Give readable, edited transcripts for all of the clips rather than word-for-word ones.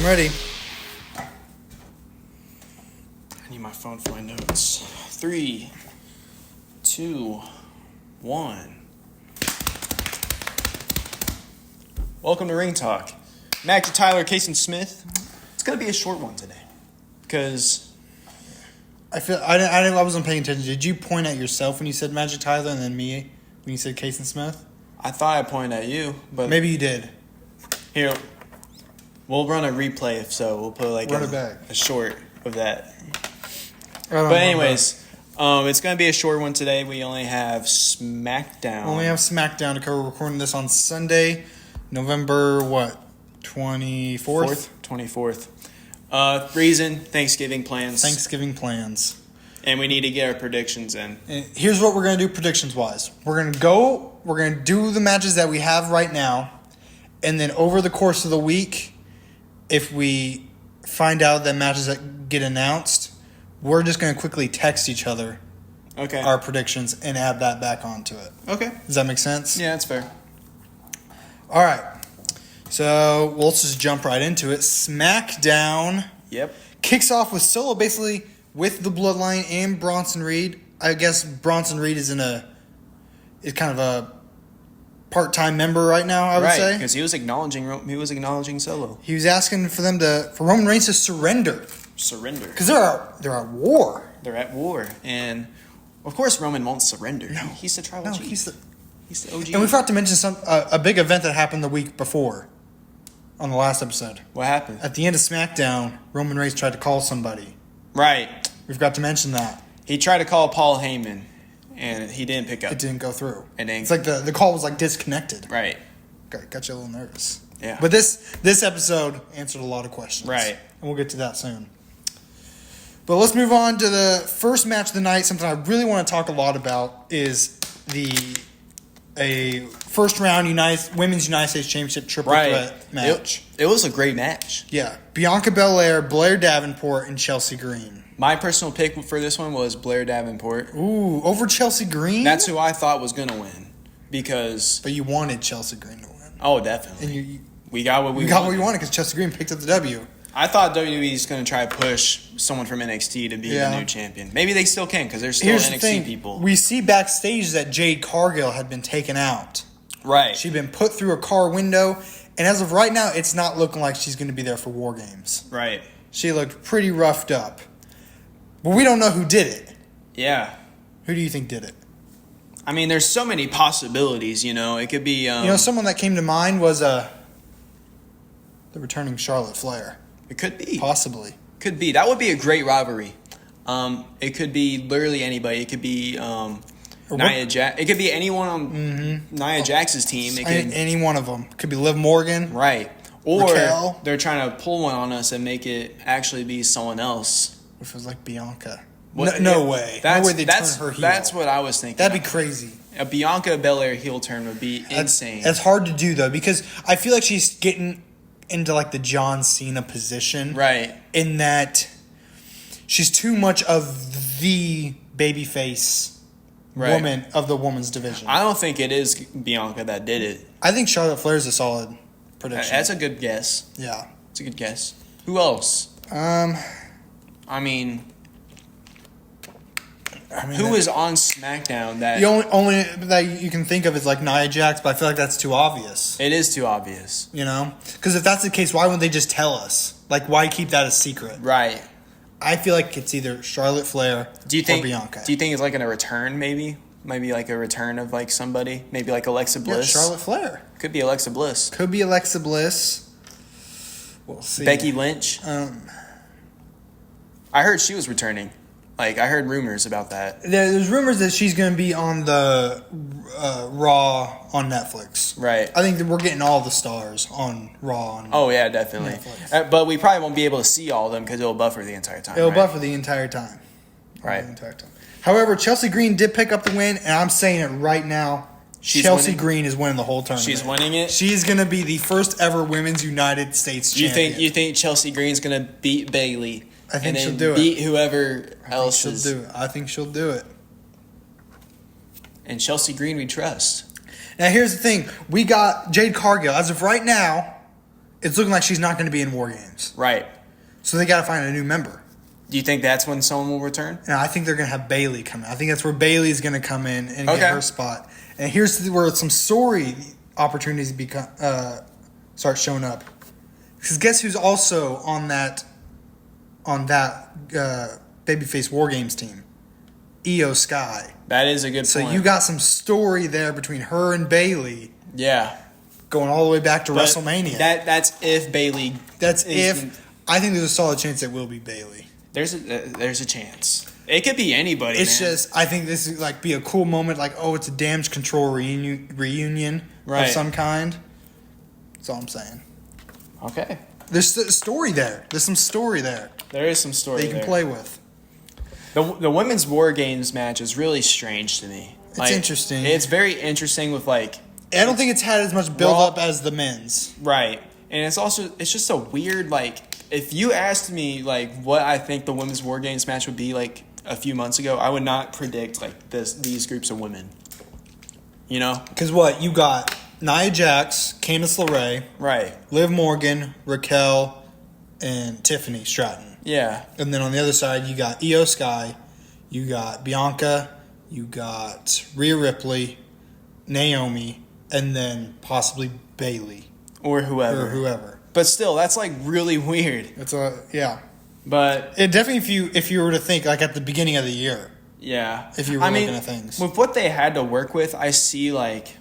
ready. I need my phone for my notes. 3, 2, 1. Welcome to Ring Talk. Match of Tyler, Caysen Smith. It's gonna be a short one today because I wasn't paying attention. Did you point at yourself when you said Magic Tyler and then me when you said Caysen Smith? I thought I pointed at you, but maybe you did. Here, we'll run a replay if so. We'll put like a short of that. But anyways, it's going to be a short one today. We only have SmackDown. We only have SmackDown to cover. We're recording this on Sunday, November, 24th? 24th. Reason, Thanksgiving plans. And we need to get our predictions in. And here's what we're going to do predictions-wise. We're going to do the matches that we have right now. And then over the course of the week, if we find out that matches that get announced, we're just going to quickly text each other our predictions and add that back onto it. Okay. Does that make sense? Yeah, that's fair. All right. So let's just jump right into it. SmackDown kicks off with Solo basically with the Bloodline and Bronson Reed. I guess Bronson Reed is kind of a part-time member right now, I would say. Because he was acknowledging Solo. He was asking for Roman Reigns to surrender. Because they're at war. They're at war. And, of course, Roman won't surrender. No. He's the tribal chief. He's the OG. And we forgot to mention a big event that happened the week before on the last episode. What happened? At the end of SmackDown, Roman Reigns tried to call somebody. Right. We forgot to mention that. He tried to call Paul Heyman, and he didn't pick up. It didn't go through. It's like the call was like disconnected. Right. Got you a little nervous. Yeah. But this episode answered a lot of questions. Right. And we'll get to that soon. But let's move on to the first match of the night. Something I really want to talk a lot about is a first round Women's United States Championship triple threat match. It was a great match. Yeah. Bianca Belair, Blair Davenport, and Chelsea Green. My personal pick for this one was Blair Davenport. Ooh, over Chelsea Green? That's who I thought was going to win. But you wanted Chelsea Green to win. Oh, definitely. And we got what we wanted. got what you wanted because Chelsea Green picked up the W. I thought WWE is going to try to push someone from NXT to be the new champion. Maybe they still can because there's still NXT people. We see backstage that Jade Cargill had been taken out. Right. She'd been put through a car window, and as of right now, it's not looking like she's going to be there for Wargames. Right. She looked pretty roughed up. But we don't know who did it. Yeah. Who do you think did it? I mean, there's so many possibilities, It could be... someone that came to mind was the returning Charlotte Flair. It could be. Possibly. Could be. That would be a great rivalry. It could be literally anybody. It could be Nia Jax. It could be anyone on Nia Jax's team. Any one of them. Could be Liv Morgan. Right. Or Raquel. They're trying to pull one on us and make it actually be someone else. If it was like Bianca. No way. No way they turn her heel. That's what I was thinking. That'd be crazy. A Bianca Belair heel turn would be insane. That's hard to do, though, because I feel like she's getting into like the John Cena position. Right. In that she's too much of the babyface woman of the women's division. I don't think it is Bianca that did it. I think Charlotte Flair's a solid prediction. That's a good guess. Yeah. It's a good guess. Who else? I mean, who is on SmackDown that... The only that you can think of is like Nia Jax, but I feel like that's too obvious. It is too obvious. Because if that's the case, why wouldn't they just tell us? Like, why keep that a secret? Right. I feel like it's either Charlotte Flair or Bianca. Do you think it's like a return, maybe? Maybe like a return of like somebody? Maybe like Alexa Bliss? Yeah, Charlotte Flair. Could be Alexa Bliss. We'll see. Becky Lynch. I heard she was returning. Like, I heard rumors about that. There's rumors that she's going to be on the Raw on Netflix. Right. I think that we're getting all the stars on Raw on Oh, yeah, definitely. Netflix. But we probably won't be able to see all of them because it'll buffer the entire time. It'll buffer the entire time. Right. However, Chelsea Green did pick up the win, and I'm saying it right now. Chelsea Green is winning the whole tournament. She's winning it? She's going to be the first ever Women's United States champion. You think Chelsea Green's going to beat Bayley? I think she'll do it. Beat whoever else is. I think she'll do it. And Chelsea Green we trust. Now here's the thing. We got Jade Cargill. As of right now, it's looking like she's not going to be in War Games. Right. So they got to find a new member. Do you think that's when someone will return? And I think they're going to have Bailey come in. I think that's where Bailey's going to come in and get her spot. And here's where some story opportunities start showing up. Because guess who's also on that Babyface War Games team? Io Sky. That is a good point. So you got some story there between her and Bailey. Yeah. Going all the way back to WrestleMania. That's if Bailey. I think there's a solid chance it will be Bailey. There's a chance. It could be anybody. It's just I think this is like be a cool moment. Like it's a Damage Control reunion of some kind. That's all I'm saying. Okay. There's a story there. There's some story there. There is some story that you can play with. The women's War Games match is really strange to me. It's interesting. It's very interesting with I don't think it's had as much build up as the men's. Right. And it's just a weird if you asked me what I think the women's War Games match would be a few months ago, I would not predict these groups of women. You know? Because you got Nia Jax, Candice LeRae, right? Liv Morgan, Raquel, and Tiffany Stratton. Yeah. And then on the other side, you got Io Sky, you got Bianca, you got Rhea Ripley, Naomi, and then possibly Bailey or whoever. But still, that's really weird. It's yeah. But it definitely, if you were to think at the beginning of the year. Yeah. If you were looking at things. With what they had to work with, I see it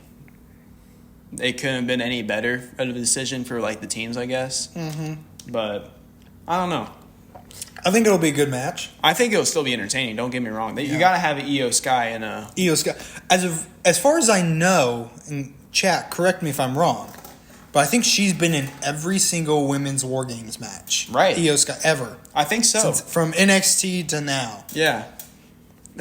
couldn't have been any better of a decision for the teams, I guess. Mm-hmm. But I don't know. I think it'll be a good match. I think it'll still be entertaining. Don't get me wrong. You got to have an Io Sky and a Io Sky. As far as I know, in chat, correct me if I'm wrong, but I think she's been in every single women's War Games match. Right. Io Sky ever. I think so. From NXT to now. Yeah.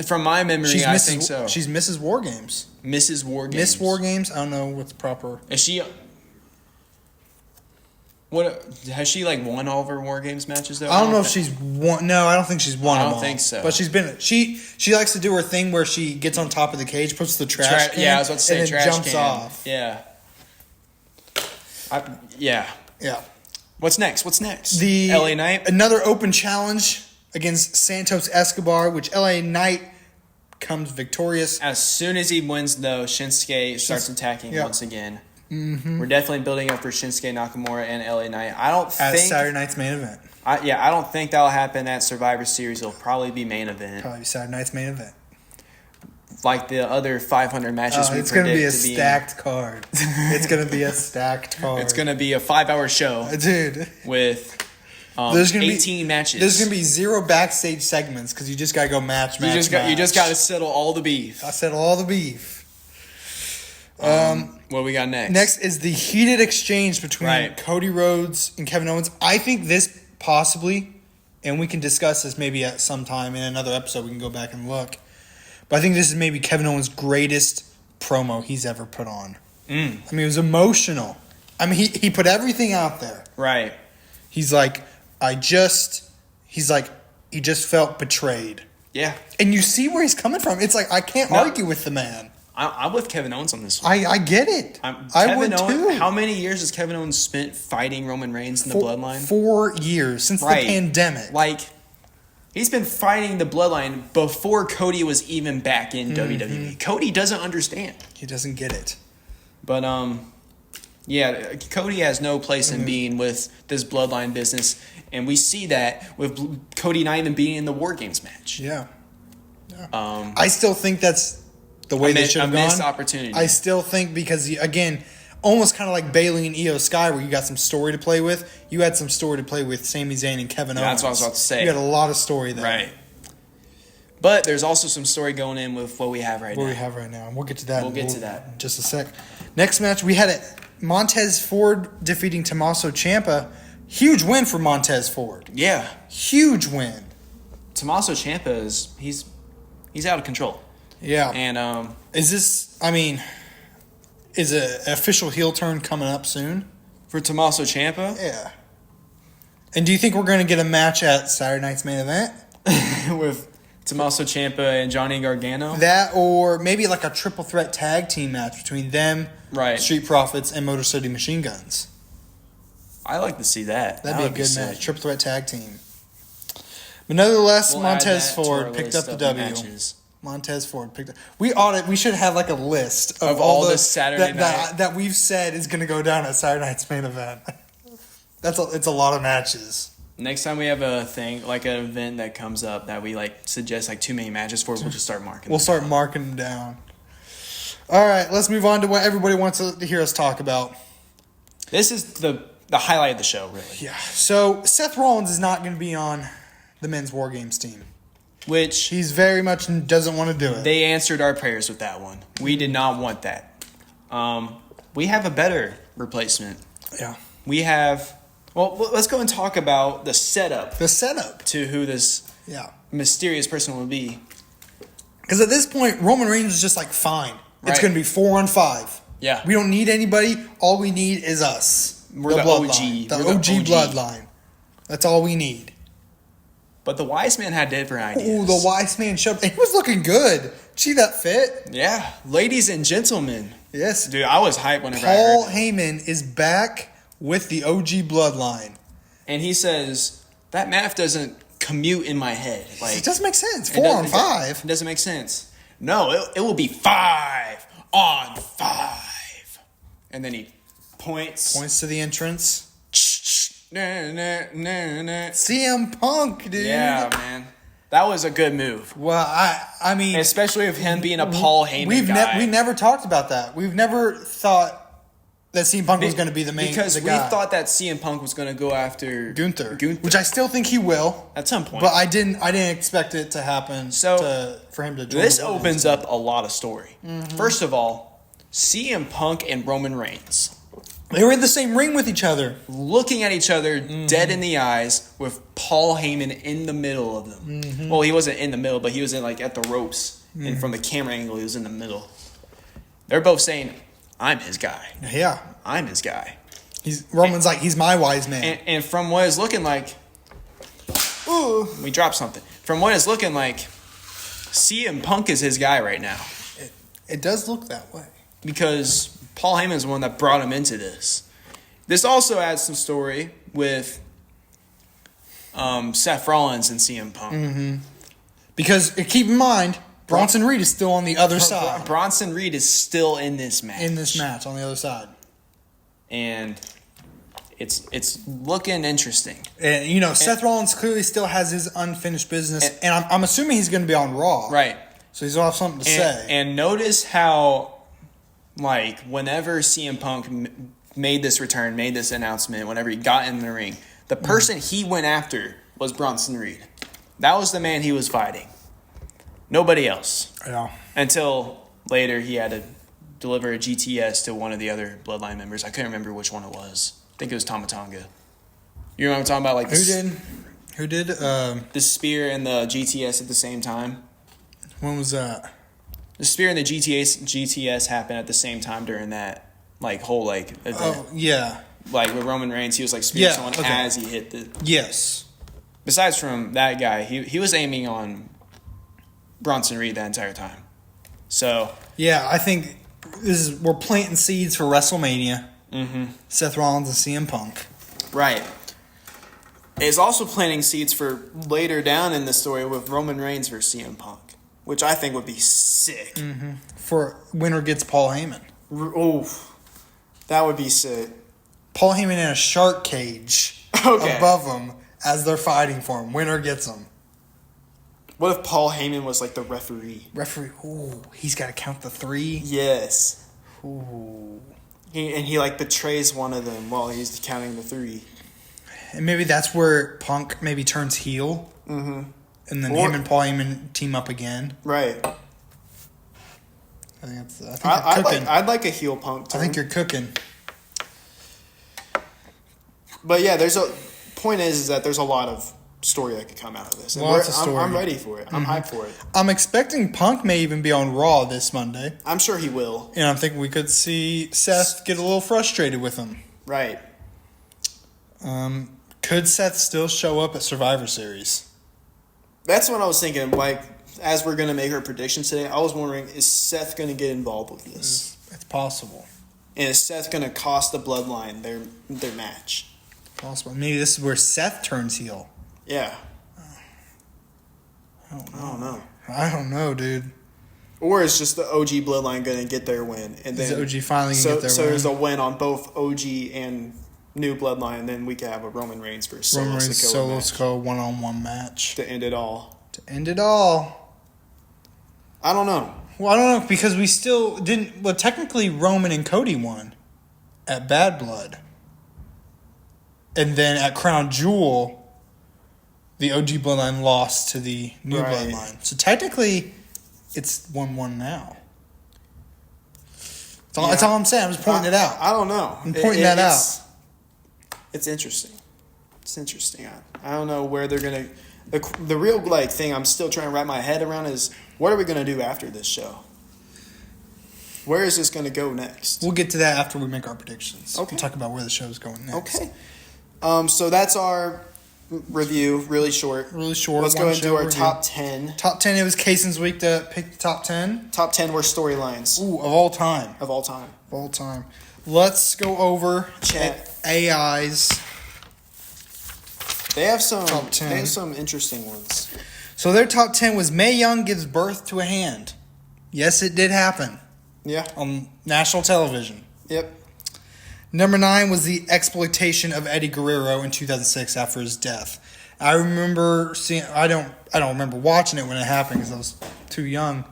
From my memory, I think so. She's Mrs. War Games. Mrs. War Games. Miss War Games. I don't know what's proper. Is she? What has she won all of her War Games matches though? I don't know if she's won. No, I don't think she's won. I don't think so. But she's been. She likes to do her thing where she gets on top of the cage, puts the trash can, yeah, I was about to say and trash then jumps can. off. Yeah. Yeah. What's next? The LA Knight. Another open challenge against Santos Escobar, which LA Knight comes victorious. As soon as he wins, though, Shinsuke starts attacking once again. Mm-hmm. We're definitely building up for Shinsuke Nakamura and LA Knight. I don't think Saturday night's main event. I don't think that'll happen at Survivor Series. It'll probably be main event. Probably Saturday night's main event. Like the other 500 matches we it's going to be a to be stacked card. It's going to be a stacked card. It's going to be a 5-hour show, dude. With there's gonna 18 matches. There's going to be 0 backstage segments because you just got to go match. You just got to settle all the beef. I settle all the beef. What we got next? Next is the heated exchange between Cody Rhodes and Kevin Owens. I think this possibly, and we can discuss this maybe at some time in another episode. We can go back and look. But I think this is maybe Kevin Owens' greatest promo he's ever put on. I mean, it was emotional. I mean, he put everything out there. Right. He's like, he just felt betrayed. Yeah. And you see where he's coming from. It's like, I can't argue with the man. I'm with Kevin Owens on this one. I get it. I would too. How many years has Kevin Owens spent fighting Roman Reigns in the Bloodline? 4 years since the pandemic. He's been fighting the Bloodline before Cody was even back in WWE. Cody doesn't understand. He doesn't get it. But yeah, Cody has no place in being with this Bloodline business, and we see that with Cody not even being in the War Games match. Yeah. I still think that's the way they should have gone. A missed opportunity. I still think because, again, almost kind of like Bailey and Io Sky where you got some story to play with. You had some story to play with Sami Zayn and Kevin Owens. That's what I was about to say. You had a lot of story there. Right. But there's also some story going in with what we have right now. What we have right now. And we'll get to that. We'll get to that. In just a sec. Next match, we had Montez Ford defeating Tommaso Ciampa. Huge win for Montez Ford. Yeah. Huge win. Tommaso Ciampa he's out of control. Yeah. And is an official heel turn coming up soon? For Tommaso Ciampa? Yeah. And do you think we're going to get a match at Saturday night's main event? With Tommaso Ciampa and Johnny Gargano? That or maybe like a triple threat tag team match between them, right, Street Profits, and Motor City Machine Guns. I like to see that. That'd That be a good sick. match. Triple threat tag team. But nevertheless, We'll add Montez that to Ford our picked list up the of W. matches. Montez Ford picked up. We should have like a list Of all the Saturday that we've said is going to go down at Saturday night's main event. It's a lot of matches. Next time we have a thing, like an event that comes up that we like suggest like too many matches for, we'll just start marking. We'll start marking them down. All right, let's move on to what everybody wants to hear us talk about. This is the highlight of the show, really. Yeah. So Seth Rollins is not going to be on the men's War Games team. Which He's very much doesn't want to do it. they answered our prayers with that one. We did not want that. We have a better replacement. Yeah. We have. Well, let's go and talk about the setup The setup. to who this Yeah. mysterious person will be. Because at this point, Roman Reigns is just like, fine. It's Right. going to be 4-on-5. Yeah. We don't need anybody. All we need is us. We're the bloodline. OG. The We're the OG OG. bloodline. That's all we need. But the wise man had different ideas. Ooh, the wise man showed. He was looking good. See that fit? Yeah. Ladies and gentlemen. Yes. Dude, I was hyped whenever Paul I heard that. Heyman is back with the OG bloodline. And he says, that math doesn't commute in my head. Like, It doesn't make sense. it doesn't- 4-on-5. It doesn't make sense. No, it will be 5-on-5. And then he points. Points to the entrance. Nah, nah, nah, nah. CM Punk, dude. Yeah, man. That was a good move. Well, I mean, Especially with him being a Paul Heyman guy. we never talked about that. We've never thought that CM Punk was going to be the main Because the we guy. thought that CM Punk was going to go after Gunther, which I still think he will, at some point. but I didn't expect it to happen. For him to join This the Women's opens team. up a lot of story. First of all, CM Punk and Roman Reigns They were in the same ring with each other. looking at each other dead in the eyes with Paul Heyman in the middle of them. Well, he wasn't in the middle, but he was in like at the ropes, and from the camera angle, he was in the middle. They're both saying, "I'm his guy. Yeah, I'm his guy." Roman's like, he's my wise man. And from what it's looking like, Ooh. we dropped something. From what it's looking like, CM Punk is his guy right now It does look that way. because Paul Heyman is the one that brought him into this. This also adds some story with Seth Rollins and CM Punk. Because keep in mind, Bronson Reed is still on the other side Bronson Reed is still in this match. in this match on the other side. And it's looking interesting. And Seth Rollins clearly still has his unfinished business, and I'm assuming he's going to be on Raw, Right. So he's going to have something to say. And notice how, like, whenever CM Punk made this return, made this announcement, whenever he got in the ring, the person he went after was Bronson Reed. That was the man he was fighting. Nobody else. Yeah. Until later he had to deliver a GTS to one of the other Bloodline members. I couldn't remember which one it was. I think it was Tomatonga. You remember what I'm talking about? Like Who did? the spear and the GTS at the same time? When was that? The spear and the GTS happened at the same time during that whole event. Oh, yeah. Like with Roman Reigns, he was like spearing Yeah, someone okay. as he hit the. Yes. Besides from that guy, he was aiming on Bronson Reed that entire time. So Yeah, I think we're planting seeds for WrestleMania. Seth Rollins and CM Punk. right, it's also planting seeds for later down in the story with Roman Reigns versus CM Punk, which I think would be sick. For winner gets Paul Heyman. Oh, that would be sick. Paul Heyman in a shark cage Okay. above him as they're fighting for him. Winner gets him. What if Paul Heyman was like the referee? Referee, ooh, he's got to count the 3. Yes. Ooh. He like betrays one of them while he's counting the 3. And maybe that's where Punk maybe turns heel. Mm-hmm. And then him and Paul Heyman team up again. Right. I think you're cooking. I'd like a heel Punk turn. I think you're cooking. But yeah, point is that there's a lot of story that could come out of this. And Lots of story. I'm ready for it. I'm hyped for it. I'm expecting Punk may even be on Raw this Monday. I'm sure he will. And I'm thinking we could see Seth get a little frustrated with him. Right. Could Seth still show up at Survivor Series? That's what I was thinking. Like, as we're going to make our predictions today, I was wondering, is Seth going to get involved with this? It's possible. And is Seth going to cost the Bloodline their match? possible. Maybe this is where Seth turns heel. Yeah. I don't know. I don't know, dude. Or is just the OG bloodline going to get their win? And then is the OG finally going to get their win? So there's a win on both OG and new bloodline, and then we can have a Roman Reigns versus Solo Sikoa one-on-one match. To end it all. I don't know. Well, I don't know, because we still didn't... Well, technically, Roman and Cody won at Bad Blood. And then at Crown Jewel, the OG bloodline lost to the new bloodline. So technically, it's 1-1 now. That's all I'm saying. I'm just pointing it out. I don't know. I'm pointing that out. It's interesting. I don't know where they're going to... The real thing I'm still trying to wrap my head around is, what are we going to do after this show? Where is this going to go next? We'll get to that after we make our predictions. Okay. We'll talk about where the show's going next. Okay. So that's our review. Really short. Let's go ahead and do our top 10. Top 10. It was Caysen's week to pick the top 10. Top 10 were storylines. Ooh, of all time. Of all time. Let's go over chat AI's. They have some top 10. They have some interesting ones. So their top 10 was Mae Young gives birth to a hand. Yes, it did happen. Yeah. On national television. Yep. Number 9 was the exploitation of Eddie Guerrero in 2006 after his death. I remember seeing. I don't remember watching it when it happened because I was too young.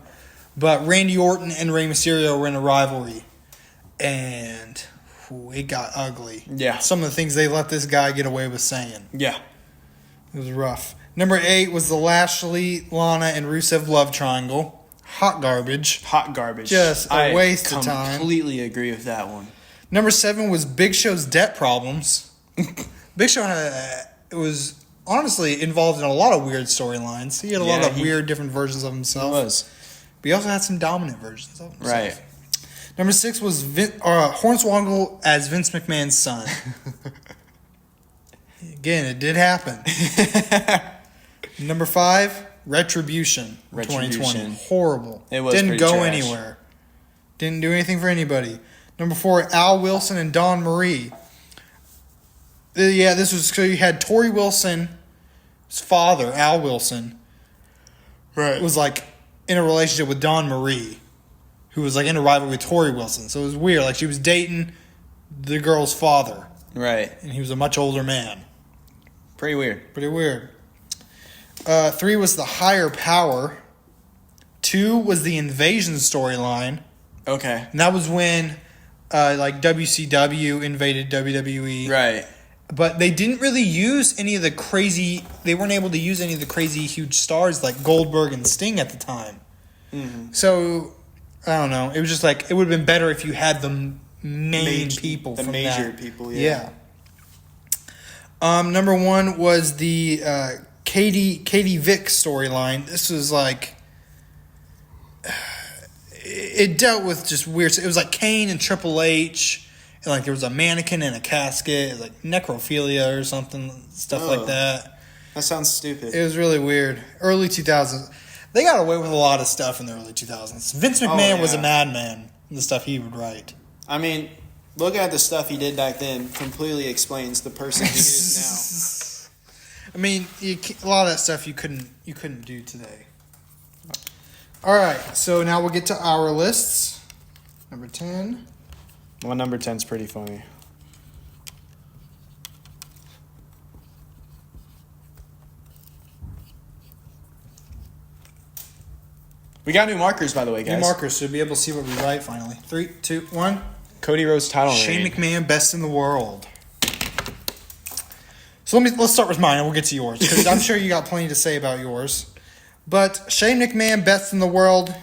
But Randy Orton and Rey Mysterio were in a rivalry, and it got ugly. Yeah. Some of the things they let this guy get away with saying. Yeah. It was rough. Number 8 was the Lashley, Lana, and Rusev love triangle. Hot garbage. Just a waste of time. I completely agree with that one. Number 7 was Big Show's debt problems. Big Show was honestly involved in a lot of weird storylines. He had a lot of weird different versions of himself. He was. But he also had some dominant versions of himself. Right. Number 6 was Hornswoggle as Vince McMahon's son. Again, it did happen. Number 5, Retribution. 2020. Horrible. It was Didn't go trash. anywhere. Didn't do anything for anybody. Number 4, Al Wilson and Dawn Marie. Yeah, this was so you had Tori Wilson's father, Al Wilson, was in a relationship with Dawn Marie, who was in a rivalry with Tori Wilson. So it was weird. She was dating the girl's father. Right. And he was a much older man. Pretty weird. 3 was the higher power. 2 was the invasion storyline. Okay. And that was when WCW invaded WWE. Right. But they didn't really use any of the crazy... They weren't able to use any of the crazy huge stars like Goldberg and Sting at the time. Mm-hmm. So, I don't know. It was just it would have been better if you had the main people from that. The major people, yeah. Number 1 was the Katie Vick storyline. This was it dealt with just weird. It was Kane and Triple H, and there was a mannequin in a casket. It was necrophilia or something, stuff like that. That sounds stupid. It was really weird. Early 2000s, they got away with a lot of stuff in the early 2000s. Vince McMahon was a madman in the stuff he would write. I mean, looking at the stuff he did back then completely explains the person he is now. I mean, a lot of that stuff you couldn't do today. All right, so now we'll get to our lists. Number 10. Well, number 10's pretty funny. We got new markers, by the way, guys. New markers, so you'll be able to see what we write finally. 3, 2, 1. Cody Rhodes title reign. Shane McMahon, best in the world. So let's start with mine, and we'll get to yours, because I'm sure you got plenty to say about yours. But Shane McMahon, best in the world,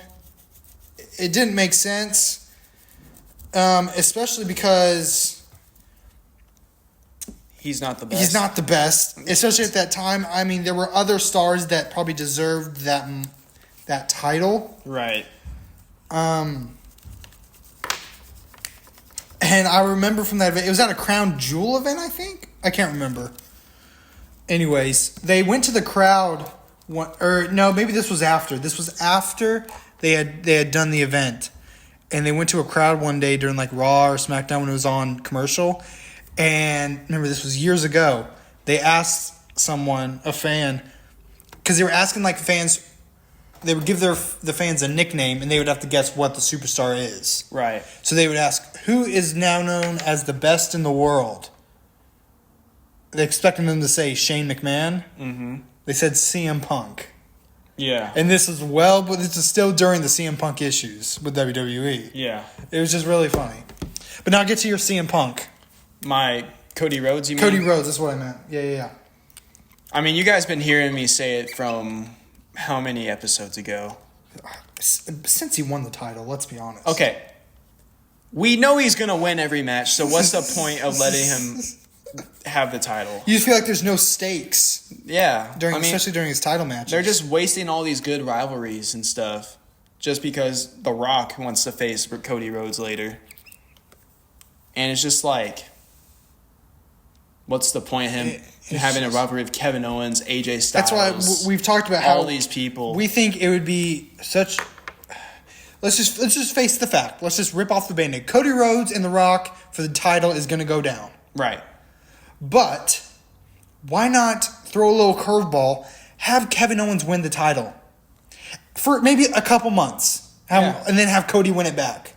it didn't make sense, especially because he's not the best. He's not the best, especially at that time. I mean, there were other stars that probably deserved that title. Right. And I remember from that event, it was at a Crown Jewel event, I think? I can't remember. Anyways, they went to the crowd, maybe this was after. This was after they had done the event. And they went to a crowd one day during Raw or SmackDown when it was on commercial. And remember, this was years ago. They asked a fan, because they were asking like fans, they would give the fans a nickname and they would have to guess what the superstar is. Right. So they would ask, who is now known as the best in the world? They expected them to say Shane McMahon. Mm-hmm. They said CM Punk. Yeah. And this is still during the CM Punk issues with WWE. Yeah. It was just really funny. But now get to your CM Punk. My Cody Rhodes, you mean? Cody Rhodes, that's what I meant. Yeah. I mean, you guys been hearing me say it from how many episodes ago? Since he won the title, let's be honest. Okay. We know he's going to win every match, so what's the point of letting him have the title? You just feel like there's no stakes. Yeah. Especially during his title matches. They're just wasting all these good rivalries and stuff just because The Rock wants to face Cody Rhodes later. And it's just like, what's the point of him having a rivalry with Kevin Owens, AJ Styles? That's why we've talked about how all these people. We think it would be such. Let's just face the fact. Let's just rip off the Band-Aid. Cody Rhodes and The Rock for the title is going to go down. Right. But why not throw a little curveball? Have Kevin Owens win the title for maybe a couple months, and then have Cody win it back,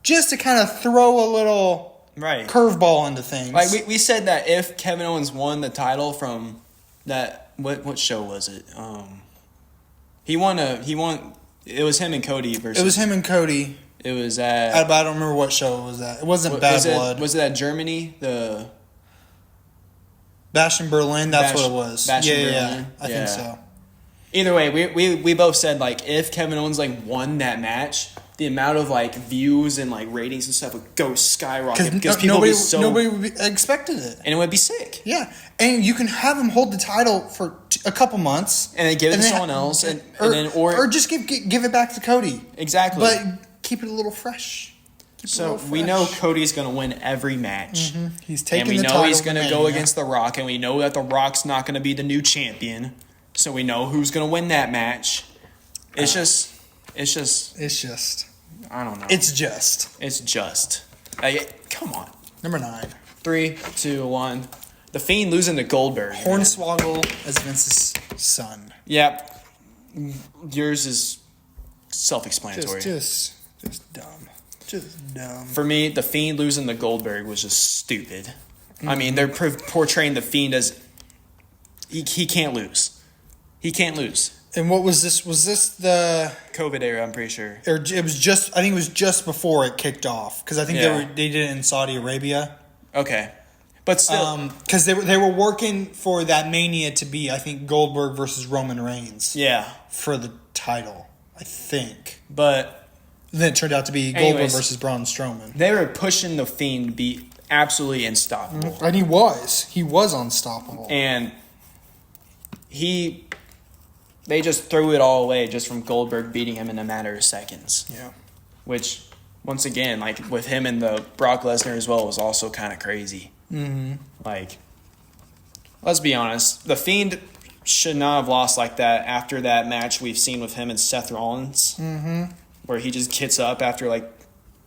just to kind of throw a little. Right. Curveball into things. Like we said that if Kevin Owens won the title from that what show was it? He won it was him and Cody versus. It was him and Cody. It was at I don't remember what show it was at. It wasn't Bad Blood. Was it at Germany? The Bash in Berlin, that's what it was. Bash in Berlin. Yeah. I think so. Either way, we both said like if Kevin Owens like won that match, the amount of like views and like ratings and stuff would go skyrocket because nobody would be expected it, and it would be sick. Yeah, and you can have him hold the title for a couple months, and then give it to someone else, or just give it back to Cody. Exactly, but keep it a little fresh. We know Cody's going to win every match. Mm-hmm. He's taking the title, and we know he's going to go against The Rock, and we know that The Rock's not going to be the new champion. So we know who's going to win that match. It's just. I don't know. It's just. Like, come on. Number 9. 3, 2, 1. The Fiend losing to Goldberg. Hornswoggle as Vince's son. Yep. Yours is self-explanatory. Just dumb. Just dumb. For me, The Fiend losing to Goldberg was just stupid. Mm-hmm. I mean, they're portraying The Fiend as he can't lose. He can't lose. And what was this? Was this the COVID era? I'm pretty sure. Or it was just. I think it was just before it kicked off because I think they did it in Saudi Arabia. Okay, but still, because they were working for that Mania to be, I think, Goldberg versus Roman Reigns. Yeah, for the title, I think. But then it turned out to be Goldberg versus Braun Strowman. They were pushing The Fiend to be absolutely unstoppable, and he was unstoppable, and They just threw it all away just from Goldberg beating him in a matter of seconds. Yeah. Which, once again, like with him and the Brock Lesnar as well, was also kind of crazy. Mm-hmm. Like, let's be honest. The Fiend should not have lost like that after that match we've seen with him and Seth Rollins. Mm-hmm. Where he just gets up after like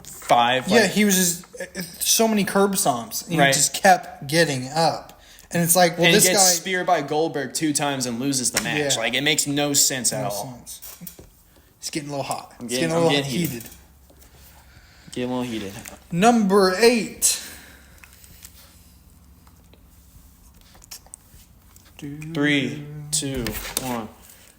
5. Yeah, he was just so many curb stomps. And he just kept getting up. And it's like, well, and this he gets guy speared by Goldberg 2 times and loses the match. Yeah. Like, it makes no sense at all. It's getting a little hot. It's getting a little heated. Getting a little heated. Number 8. 3, 2, 1.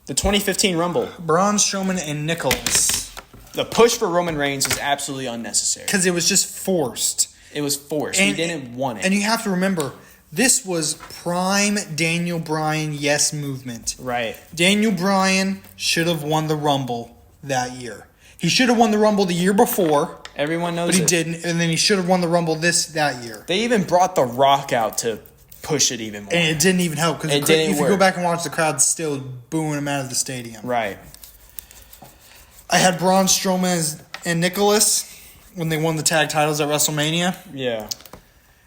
The 2015 Rumble. Braun Strowman and Nicholas. The push for Roman Reigns was absolutely unnecessary. Because it was just forced. It was forced. He didn't want it. And you have to remember, this was prime Daniel Bryan yes movement. Right. Daniel Bryan should have won the Rumble that year. He should have won the Rumble the year before. Everyone knows but he didn't. And then he should have won the Rumble that year. They even brought The Rock out to push it even more. And it didn't even help. Because if you go back and watch, the crowd's still booing him out of the stadium. Right. I had Braun Strowman and Nicholas when they won the tag titles at WrestleMania. Yeah.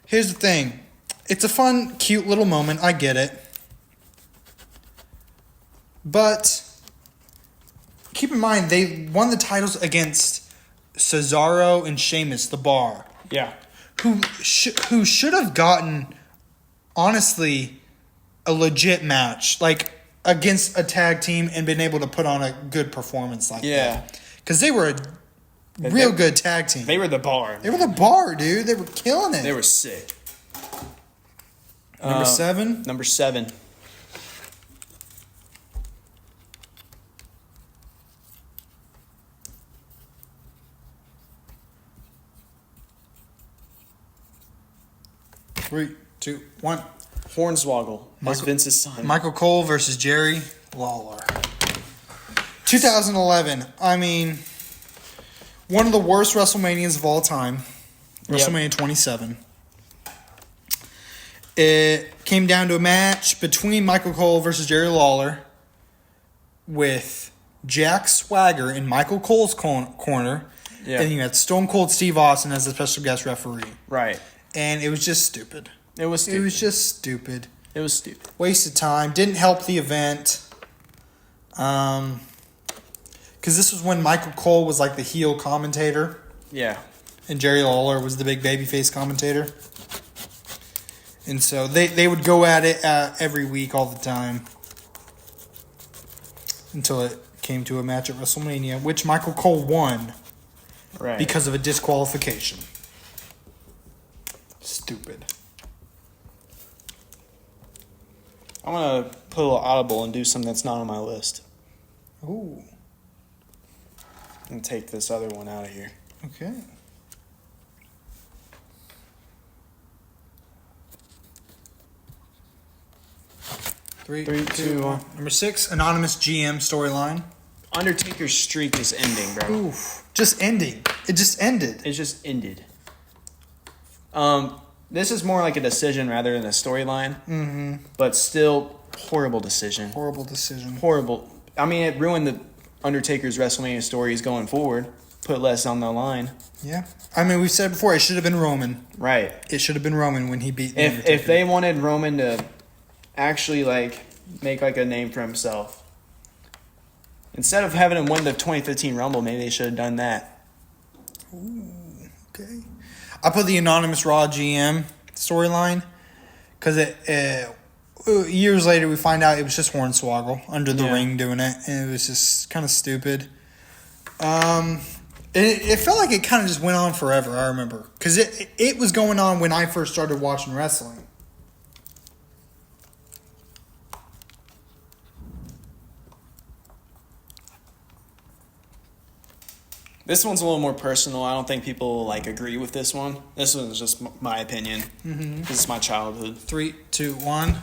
Here's the thing. It's a fun, cute little moment. I get it. But keep in mind, they won the titles against Cesaro and Sheamus, the Bar. Yeah. who should have gotten, honestly, a legit match, like against a tag team and been able to put on a good performance like that. Because they were a real good tag team. They were the bar. They were the bar, dude. They were killing it. They were sick. Number 7? Number 7. Three, 2, 1. Hornswoggle. That's Vince's son. Michael Cole versus Jerry Lawler. 2011. I mean, one of the worst WrestleManias of all time. WrestleMania 27. It came down to a match between Michael Cole versus Jerry Lawler with Jack Swagger in Michael Cole's corner. Yeah. And you had Stone Cold Steve Austin as a special guest referee. Right. And it was just stupid. It was stupid. It was just stupid. It was stupid. Wasted time. Didn't help the event. Because this was when Michael Cole was like the heel commentator. Yeah. And Jerry Lawler was the big babyface commentator. And so they would go at it every week all the time. Until it came to a match at WrestleMania, which Michael Cole won. Right. Because of a disqualification. Stupid. I'm going to put a little audible and do something that's not on my list. Ooh. And take this other one out of here. Okay. Three, 2, 1. Number 6, anonymous GM storyline. Undertaker's streak is ending, bro. Oof. Just ending. It just ended. It just ended. This is more like a decision rather than a storyline. Mm-hmm. But still, horrible decision. Horrible decision. Horrible. I mean, it ruined the Undertaker's WrestleMania stories going forward. Put less on the line. Yeah. I mean, we've said before, it should have been Roman. Right. It should have been Roman when he beat the Undertaker. If they wanted Roman to actually, like, make, like, a name for himself, instead of having him win the 2015 Rumble, maybe they should have done that. Ooh, okay. I put the anonymous Raw GM storyline because years later we find out it was just Hornswoggle under the ring doing it, and it was just kind of stupid. It felt like it kind of just went on forever. I remember because it was going on when I first started watching wrestling. This one's a little more personal. I don't think people like agree with this one. This one's just my opinion. Mm-hmm. This is my childhood. 3, 2, 1.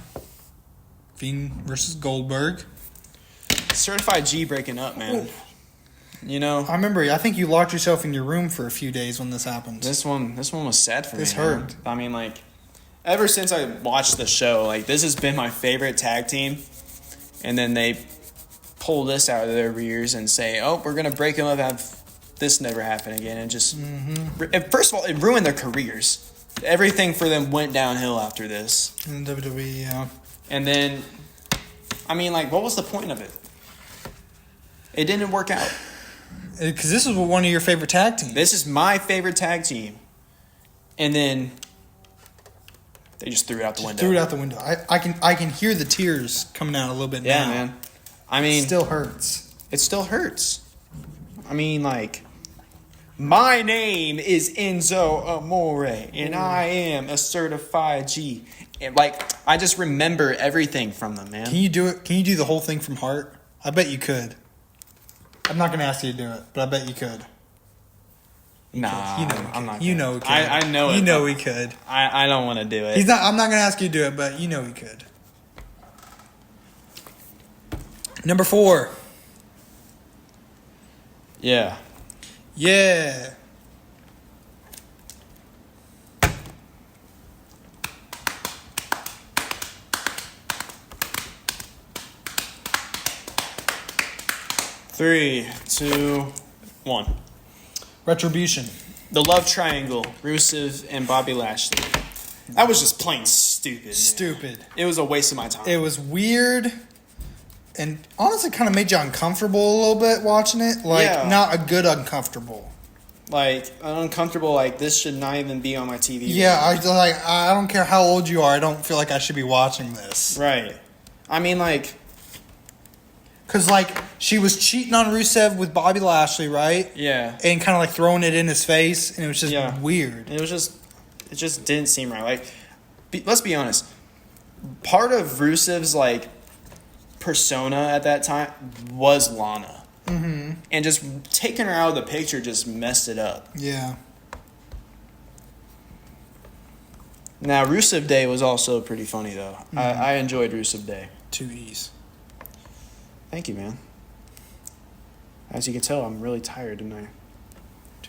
Fiend versus Goldberg. Certified G breaking up, man. Ooh. You know, I remember. I think you locked yourself in your room for a few days when this happened. This one was sad for me. This hurt. I mean, like, ever since I watched the show, like, this has been my favorite tag team. And then they pull this out of their ears and say, "Oh, we're gonna break them up. Have this never happen again," and just first of all, it ruined their careers. Everything for them went downhill after this. In WWE, yeah. And then, I mean, like, what was the point of it? It didn't work out. Because this is one of your favorite tag teams. This is my favorite tag team. And then they just threw it out the window. Threw it out the window. I can hear the tears coming out a little bit now. Yeah, man. I mean, it still hurts. It still hurts. I mean, like, my name is Enzo Amore, and I am a certified G. And, like, I just remember everything from them, man. Can you do it? Can you do the whole thing from heart? I bet you could. I'm not going to ask you to do it, but I bet you could. Nah, you know I'm not. You know he could. I know it. You know he could. I don't want to do it. He's not. I'm not going to ask you to do it, but you know he could. Number 4. Yeah. Yeah. Three, 2, 1. Retribution. The love triangle, Rusev and Bobby Lashley. That was just plain stupid. Man. Stupid. It was a waste of my time. It was weird. And honestly, kind of made you uncomfortable a little bit watching it. Like, not a good uncomfortable. Like, uncomfortable, like, this should not even be on my TV. Yeah, I don't care how old you are. I don't feel like I should be watching this. Right. I mean, like... Because, like, she was cheating on Rusev with Bobby Lashley, right? Yeah. And kind of, like, throwing it in his face. And it was just weird. It just didn't seem right. Like, let's be honest. Part of Rusev's, like, persona at that time was Lana. Mm-hmm. And just taking her out of the picture just messed it up. Yeah. Now, Rusev Day was also pretty funny, though. Mm-hmm. I enjoyed Rusev Day. 2 E's. Thank you, man. As you can tell, I'm really tired tonight.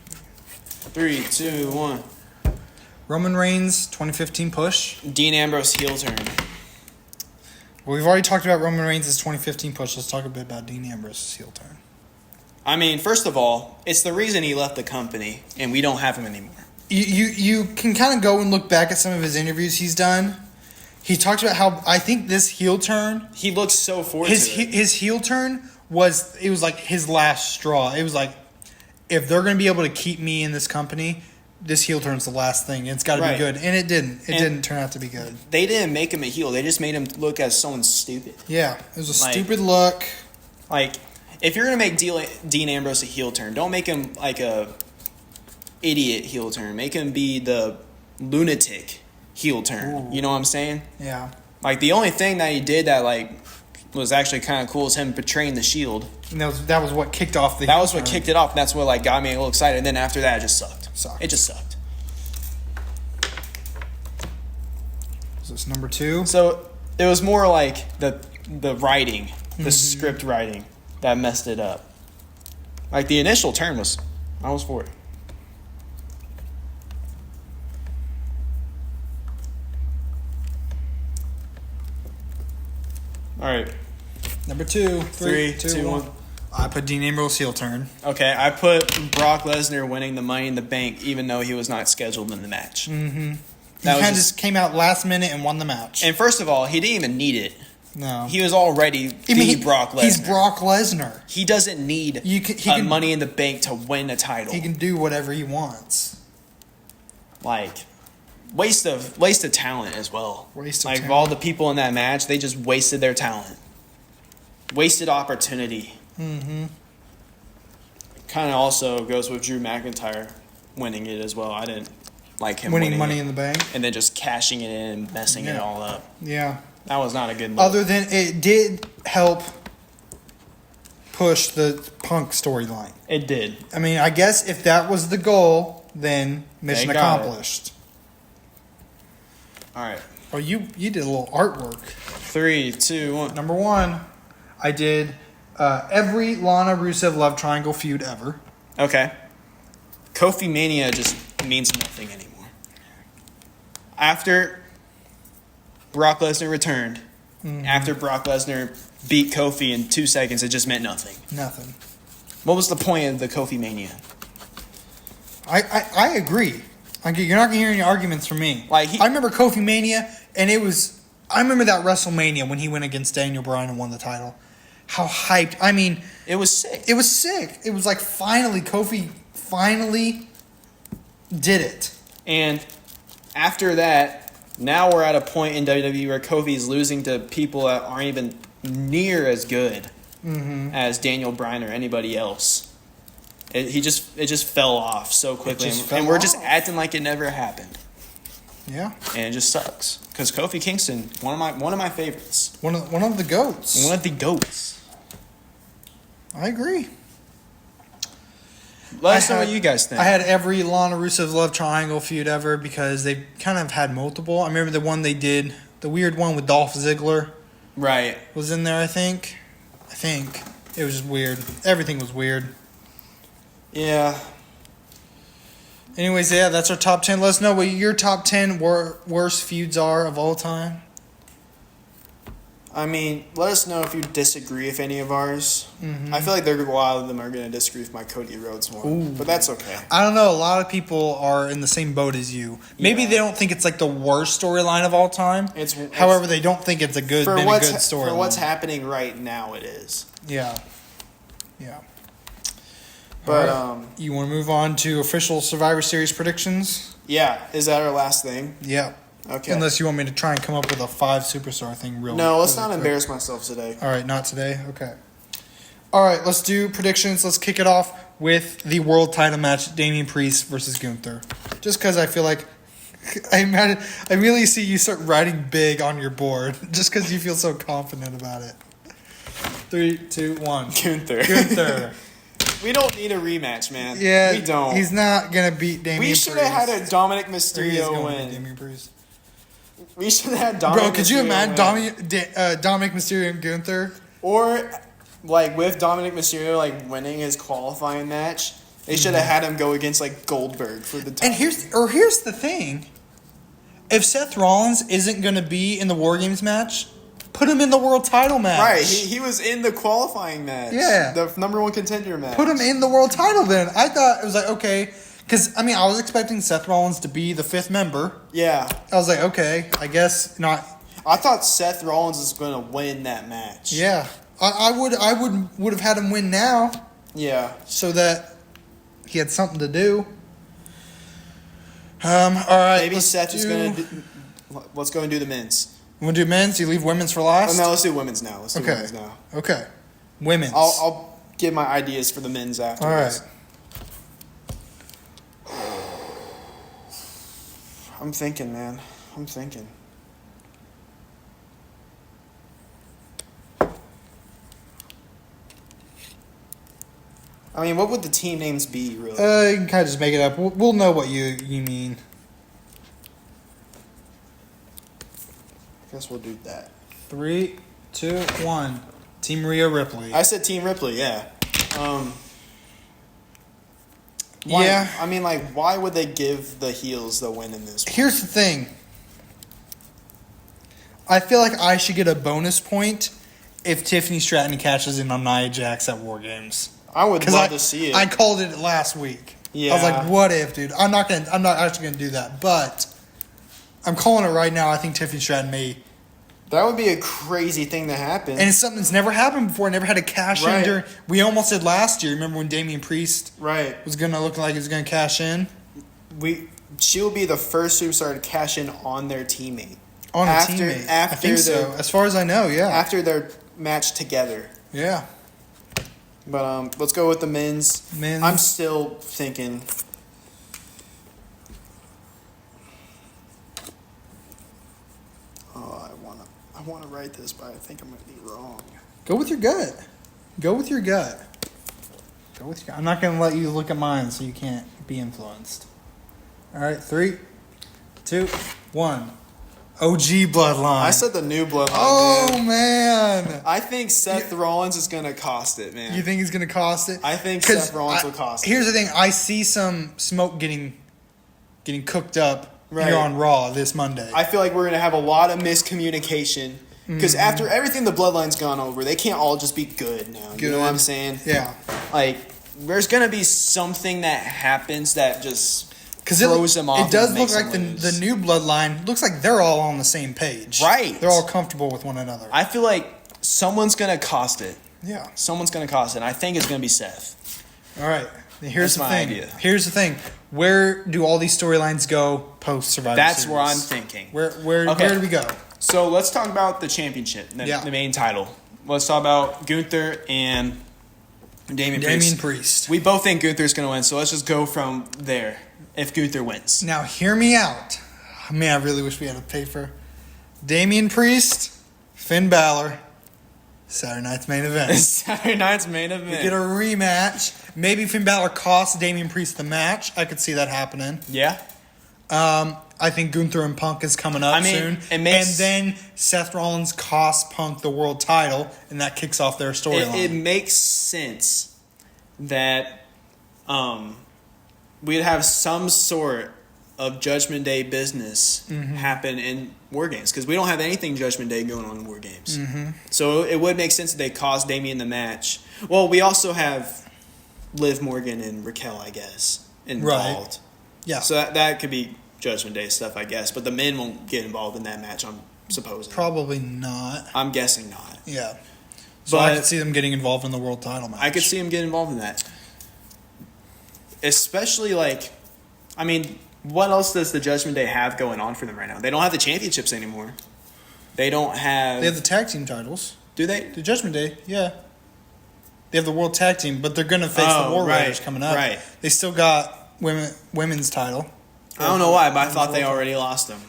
3, 2, 1. Roman Reigns 2015 push. Dean Ambrose heel turn. Well, we've already talked about Roman Reigns' 2015 push. Let's talk a bit about Dean Ambrose's heel turn. I mean, first of all, it's the reason he left the company, and we don't have him anymore. You can kind of go and look back at some of his interviews he's done. He talked about how I think this heel turn. He looks so forward to it. His heel turn was like his last straw. It was like, if they're going to be able to keep me in this company, this heel turn's the last thing. It's got to be good, and it didn't. It didn't turn out to be good. They didn't make him a heel. They just made him look as someone stupid. Yeah, it was a stupid look. Like, if you're going to make Dean Ambrose a heel turn, don't make him like a idiot heel turn. Make him be the lunatic heel turn. Ooh. You know what I'm saying? Yeah. Like, the only thing that he did that, like, was actually kind of cool is him betraying the Shield. And that was what kicked off the That was what kicked it off. And that's what, like, got me a little excited. And then after that, it just sucked. It just sucked. So it's number 2? So it was more like the writing, the script writing that messed it up. Like, the initial turn I was for it. All right. Number 2. 3, 2, 1. I put Dean Ambrose heel turn. Okay, I put Brock Lesnar winning the Money in the Bank, even though he was not scheduled in the match. Mm-hmm. He kind of just came out last minute and won the match. And first of all, he didn't even need it. No. He was already Brock Lesnar. He's Brock Lesnar. He doesn't need Money in the Bank to win a title. He can do whatever he wants. Like, waste of talent as well. Talent. All the people in that match, they just wasted their talent. Wasted opportunity. Mm-hmm. Kind of also goes with Drew McIntyre winning it as well. I didn't like him winning Money in the Bank. And then just cashing it in and messing it all up. Yeah. That was not a good look. Other than it did help push the Punk storyline. It did. I mean, I guess if that was the goal, then mission accomplished. All right. Oh, you did a little artwork. 3, 2, 1. Number 1, I did every Lana Rusev love triangle feud ever. Okay. Kofi Mania just means nothing anymore. After Brock Lesnar returned, after Brock Lesnar beat Kofi in 2 seconds, it just meant nothing. Nothing. What was the point of the Kofi Mania? I agree. You're not going to hear any arguments from me. I remember Kofi Mania, and I remember that WrestleMania when he went against Daniel Bryan and won the title. How hyped. I mean... It was sick. It was sick. It was like Kofi finally did it. And after that, now we're at a point in WWE where Kofi's losing to people that aren't even near as good as Daniel Bryan or anybody else. It just fell off so quickly, and we're just acting like it never happened. Yeah, and it just sucks because Kofi Kingston, one of my favorites, one of the goats, one of the goats. I agree. Let us know what you guys think. I had every Lana Rusev love triangle feud ever because they kind of had multiple. I remember the one they did, the weird one with Dolph Ziggler. Right, was in there. I think it was just weird. Everything was weird. Yeah. Anyways, yeah, that's our top 10. Let us know what your top 10 worst feuds are of all time. I mean, let us know if you disagree with any of ours. I feel like a lot of them are going to disagree with my Cody Rhodes one, but that's okay. I don't know. A lot of people are in the same boat as you. Maybe they don't think it's like the worst storyline of all time. However, they don't think it's a good storyline. For what's happening right now, it is. Yeah. Yeah. But right. You want to move on to official Survivor Series predictions? Yeah, is that our last thing? Yeah. Okay. Unless you want me to try and come up with a 5 superstar thing No, let's not embarrass myself today. All right, not today? Okay. All right, let's do predictions. Let's kick it off with the world title match, Damian Priest versus Gunther. Just because I feel like I really see you start writing big on your board just because you feel so confident about it. 3, 2, 1. Gunther. We don't need a rematch, man. Yeah, we don't. He's not going to beat Damian Priest. We should have had a Dominic Mysterio win. Damian Priest. We should have had Dominic Mysterio. Bro, could you imagine Dominic Mysterio and Gunther? Or, like, with Dominic Mysterio, like, winning his qualifying match, they should have had him go against, like, Goldberg for the title. And here's the thing. If Seth Rollins isn't going to be in the War Games match, put him in the world title match. Right, he was in the qualifying match. Yeah. The number 1 contender match. Put him in the world title then. I thought it was like, okay. Because, I mean, I was expecting Seth Rollins to be the 5th member. Yeah. I was like, okay, I guess not. I thought Seth Rollins was going to win that match. Yeah. I would have had him win now. Yeah. So that he had something to do. All right. Maybe Seth is going to do... Let's go and do the men's. You want to do men's? You leave women's for last? Oh, no, let's do women's now. Okay. Women's. I'll give my ideas for the men's afterwards. All right. I'm thinking, man. I'm thinking. I mean, what would the team names be, really? You can kind of just make it up. We'll know what you mean. I guess we'll do that. 3, 2, 1. Team Rhea Ripley. I said Team Ripley, yeah. Yeah. I mean, like, why would they give the heels the win in this one? Here's the thing. I feel like I should get a bonus point if Tiffany Stratton cashes in on Nia Jax at War Games. I would love to see it. I called it last week. Yeah. I was like, what if, dude? I'm not actually gonna do that, but I'm calling it right now. I think Tiffany Stratton may. That would be a crazy thing to happen. And it's something that's never happened before. Never had a cash in during. We almost did last year. Remember when Damian Priest was gonna look like he was gonna cash in? She will be the first superstar to cash in on their teammate. Teammate. I think so. As far as I know, yeah. After their match together. Yeah. But let's go with the men's. I'm still thinking. Oh, I want to write this, but I think I'm going to be wrong. Go with your gut. I'm not going to let you look at mine, so you can't be influenced. All right, 3, 2, 1. OG Bloodline. I said the new Bloodline. Oh, man. I think Seth Rollins is going to cost it, man. You think he's going to cost it? I think Seth Rollins will cost it. Here's the thing. I see some smoke getting cooked up here on Raw this Monday. I feel like we're going to have a lot of miscommunication. Because after everything the Bloodline's gone over, they can't all just be good now. You know what I'm saying? Yeah. Like, there's going to be something that happens that just... throws them off. It does look like the new Bloodline looks like they're all on the same page. Right. They're all comfortable with one another. I feel like someone's going to cost it. Yeah. Someone's going to cost it. And I think it's going to be Seth. All right. Here's That's the my thing. idea. Here's the thing. Where do all these storylines go post Survivor Series? That's where I'm thinking. Where do we go? So let's talk about the championship, the main title. Let's talk about Gunther and Damian Priest. We both think Gunther's going to win, so let's just go from there. If Gunther wins. Now, hear me out. Man, I really wish we had a paper. Damian Priest, Finn Balor, Saturday night's main event. Saturday night's main event. We get a rematch. Maybe Finn Balor costs Damian Priest the match. I could see that happening. Yeah. I think Gunther and Punk is coming up soon. And then Seth Rollins costs Punk the world title, and that kicks off their storyline. It makes sense that we'd have some sort of Judgment Day business happen in War Games, because we don't have anything Judgment Day going on in War Games. Mm-hmm. So it would make sense that they cost Damian the match. Well, we also have Liv Morgan and Raquel, I guess, involved. Right. Yeah. So that could be Judgment Day stuff, I guess. But the men won't get involved in that match, I'm supposing. Probably not. I'm guessing not. Yeah. So I could see them getting involved in the world title match. I could see them getting involved in that. Especially, like, I mean, what else does the Judgment Day have going on for them right now? They don't have the championships anymore. They don't have... They have the tag team titles. Do they? The Judgment Day, yeah. They have the World Tag Team, but they're going to face the War Raiders coming up. Right. They still got women's title. I don't know why, but I thought they already lost them.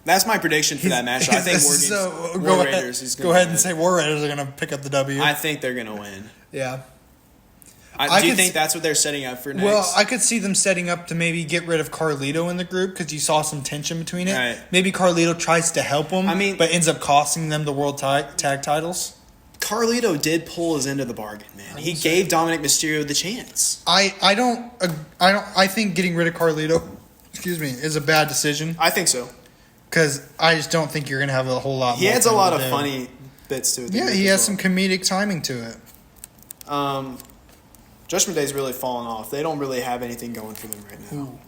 That's my prediction for that match. I think War Raiders is going to go ahead and say War Raiders are going to pick up the W. I think they're going to win. Yeah. Do you think that's what they're setting up for next? Well, I could see them setting up to maybe get rid of Carlito in the group because you saw some tension between it. Right. Maybe Carlito tries to help them, but ends up costing them the World Tag titles. Carlito did pull his end of the bargain, man. He gave Dominic Mysterio the chance. I think getting rid of Carlito, is a bad decision. I think so. Because I just don't think you're going to have a whole lot. He adds a lot of funny bits to it. Yeah, he has some comedic timing to it. Judgment Day's really fallen off. They don't really have anything going for them right now. Ooh.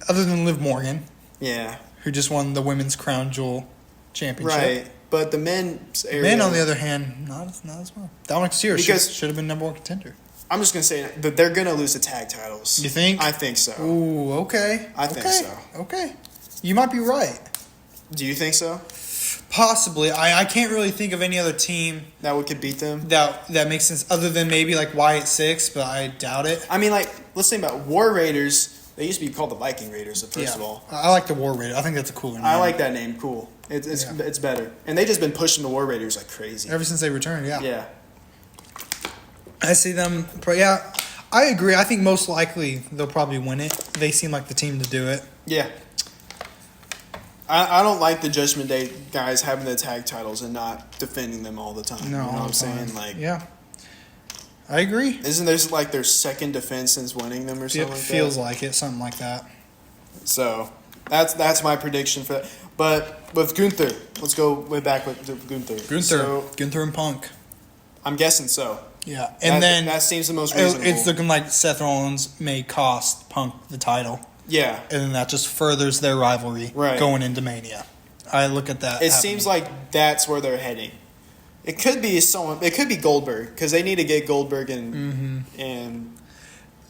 Other than Liv Morgan. Yeah. Who just won the Women's Crown Jewel Championship. Right. But the men's area... Men, on the other hand, not as well. Dominic Mysterio should have been number one contender. I'm just going to say that they're going to lose the tag titles. You think? I think so. Ooh, okay. I think so. Okay. You might be right. Do you think so? Possibly. I can't really think of any other team that could beat them. That makes sense, other than maybe like Wyatt Six, but I doubt it. I mean, like, let's think about War Raiders. They used to be called the Viking Raiders, first of all. I like the War Raiders. I think that's a cooler name. I like that name. Cool. It's better. And they just been pushing the War Raiders like crazy. Ever since they returned, yeah. Yeah. I see them, but yeah, I agree. I think most likely they'll probably win it. They seem like the team to do it. Yeah. I don't like the Judgment Day guys having the tag titles and not defending them all the time. No, you know what I'm saying? Like, yeah. I agree. Isn't this like their second defense since winning them or something like that? It feels like it, something like that. So, that's my prediction for that. But with Gunther, let's go way back with Gunther. Gunther and Punk. I'm guessing so. Yeah, and then that seems the most reasonable. It's looking like Seth Rollins may cost Punk the title. Yeah, and then that just furthers their rivalry going into Mania. I look at that. It seems like that's where they're heading. It could be someone. It could be Goldberg because they need to get Goldberg and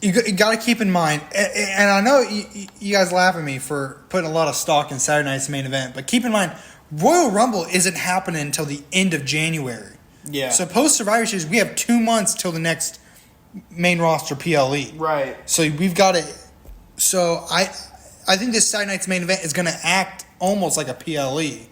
you got to keep in mind. And I know you guys laugh at me for putting a lot of stock in Saturday Night's main event, but keep in mind Royal Rumble isn't happening until the end of January. Yeah. So post Survivor Series, we have 2 months till the next main roster PLE. Right. So we've got to. So I think this Saturday Night's main event is going to act almost like a PLE.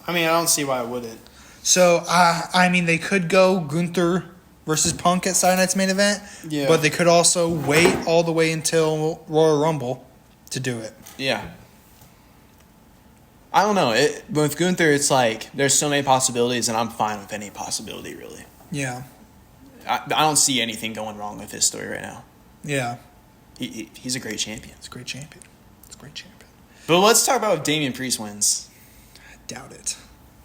I mean, I don't see why it wouldn't. So I mean, they could go Gunther versus Punk at Saturday Night's main event. Yeah. But they could also wait all the way until Royal Rumble to do it. Yeah. I don't know. With Gunther, it's like there's so many possibilities, and I'm fine with any possibility, really. Yeah. I don't see anything going wrong with his story right now. Yeah. He's a great champion. It's a great champion. But let's talk about if Damian Priest wins. I doubt it.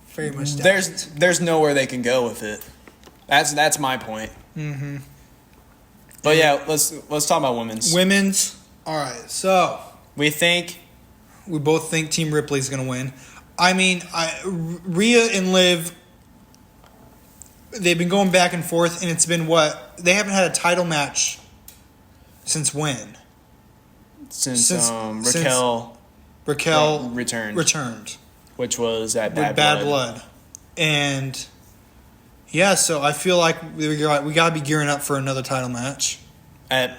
Very much doubt it. There's nowhere they can go with it. That's my point. Mm-hmm. But yeah, let's talk about women's. Women's. All right. So we both think Team Ripley's going to win. I mean, Rhea and Liv, they've been going back and forth, and it's been what? They haven't had a title match since when? Since Raquel returned. Which was at Bad Blood. And yeah, so I feel like we got to be gearing up for another title match. At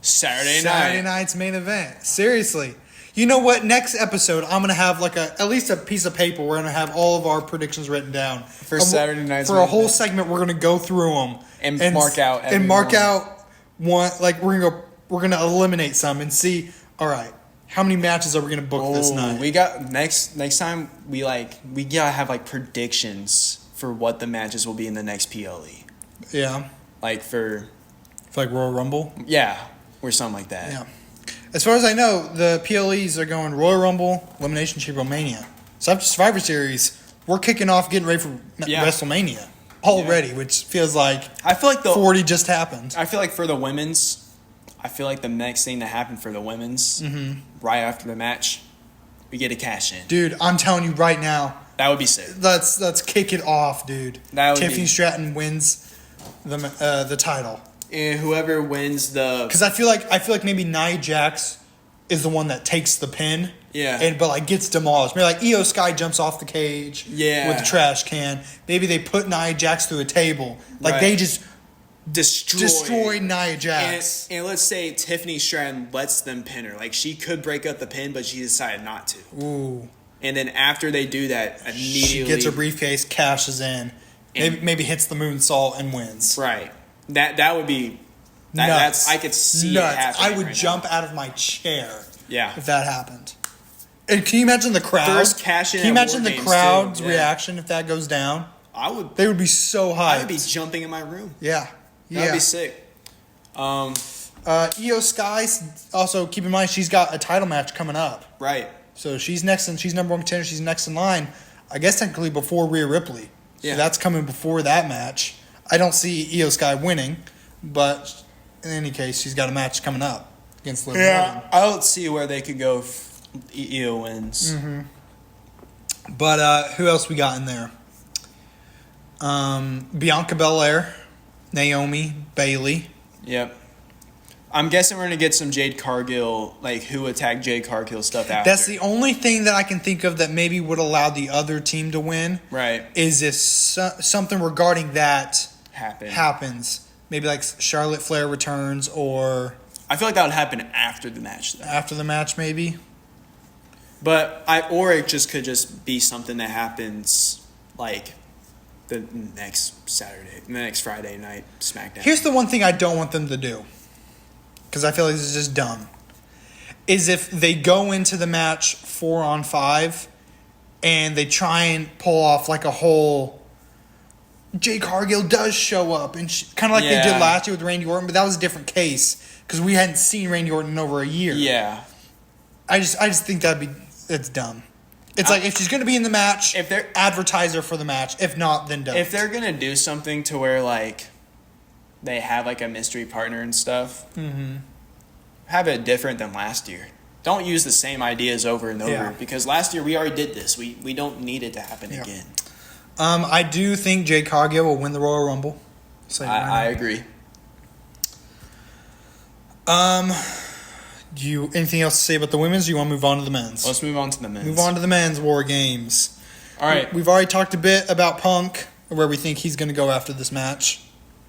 Saturday night's main event. Seriously. You know what? Next episode, I'm going to have at least a piece of paper. We're going to have all of our predictions written down. For Saturday night's For a whole segment, we're going to go through them. And mark out one. Like, we're going to eliminate some and see, all right, how many matches are we going to book this night? We got next time we got to have predictions for what the matches will be in the next PLE. Yeah. For Royal Rumble? Yeah, or something like that. Yeah. As far as I know, the PLEs are going Royal Rumble, Elimination Chamber, Mania. So after Survivor Series, we're kicking off getting ready for WrestleMania already, which feels like I feel like 40 just happened. I feel like for the women's, the next thing to happen for the women's, right after the match, we get a cash in. Dude, I'm telling you right now. That would be sick. Let's kick it off, dude. Tiffany Stratton wins the title. And whoever wins the... Because I feel like maybe Nia Jax is the one that takes the pin. Yeah. But like gets demolished. Maybe like Io Sky jumps off the cage with the trash can. Maybe they put Nia Jax through a table. Like they just destroy Nia Jax. And let's say Tiffany Stratton lets them pin her. Like she could break up the pin, but she decided not to. Ooh. And then after they do that, immediately she gets her briefcase, cashes in, maybe hits the moonsault and wins. Right. That would be nuts. I could see nuts. it happening. I would jump out of my chair. Yeah. If that happened. And can you imagine the crowd? First cash in. Can you imagine the crowd's reaction if that goes down? They would be so hyped. I would be jumping in my room. Yeah. That would be sick. Io Sky, also keep in mind she's got a title match coming up. Right. So she's next, and she's number one contender. She's next in line. I guess technically before Rhea Ripley. So that's coming before that match. I don't see Io Sky winning, but in any case, she's got a match coming up against Liv Morgan. I don't see where they could go if Io wins. Mm-hmm. But who else we got in there? Bianca Belair, Naomi, Bayley. Yep. I'm guessing we're going to get some Jade Cargill, like who attacked Jade Cargill stuff after. That's the only thing that I can think of that maybe would allow the other team to win. Right. Is if something regarding that happens. Maybe like Charlotte Flair returns or... I feel like that would happen after the match, though. After the match, maybe. But or it could just be something that happens like the next Friday night SmackDown. Here's the one thing I don't want them to do, because I feel like this is just dumb, is if they go into the match 4-on-5 and they try and pull off like a whole Jade Cargill does show up, and kind of like they did last year with Randy Orton, but that was a different case because we hadn't seen Randy Orton in over a year. Yeah. I just think it's dumb. It's like if she's going to be in the match, if they're advertise her for the match. If not, then don't. If they're going to do something to where like they have like a mystery partner and stuff, have it different than last year. Don't use the same ideas over and over because last year we already did this. We don't need it to happen again. I do think Jade Cargill will win the Royal Rumble. I agree. Do you anything else to say about the women's? Or do you want to move on to the men's? Let's move on to the men's. Move on to the men's War Games. All right. We've already talked a bit about Punk, where we think he's going to go after this match.